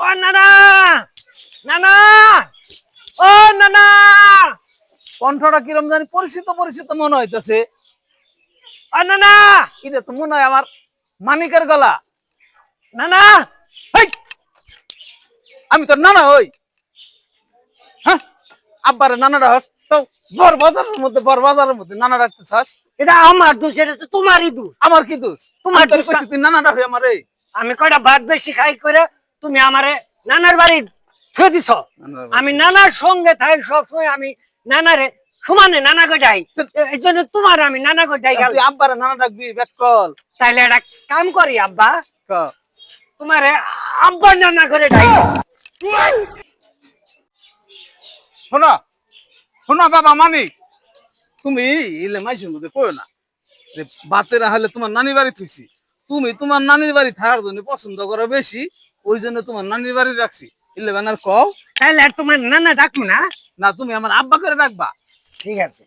ও নানা, নানা, ও নানা। কণ্ঠটা কিরম জানি পরিচিত পরিচিত মনে হইতেছে। ও নানা, এটা তো মনে হয় আমার মানিকের গলা। নানা, হেই, আমি তোর নানা হই। হ্যাঁ, আব্বারে নানা ডাকস তো বড় বাজারের মধ্যে নানা ডাকতেছাস। এটা আমার দোষ, এটা তো তোমারই দোষ। আমার কি দোষ? তোমার তোর দোষ কইছি তুই নানা ডাক আমারে। আমি কয়টা ভাত বেশি খাই করে তুমি আমারে নানার বাড়ি ছুঁয়ে দিছ। আমি নানার সঙ্গে থাই সবসময়, আমি নানারে সমানে নানা গো যাই, এই জন্য তোমার আমি নানা গো যাই গেল। তুই আব্বারে নানা ডাকবি বেকল। তাইলে একটা কাম করি আব্বা, ক তোমারে আব্বার নানা করে যাই। শোনো শোনো বাবা মানিক, তুমি ইলে মাইসের মধ্যে কইও না যে বাতেরা হলে তোমার নানি বাড়ি থুইছি। তুমি তোমার নানির বাড়ি থাকার জন্য পছন্দ করো বেশি, ওই জন্য তোমার নানির বাড়ি রাখছি। ইলে বানার কও তাইলে আর তোমার নানা ডাকবো না। না, তুমি আমার আব্বা করে ডাকবা। ঠিক আছে।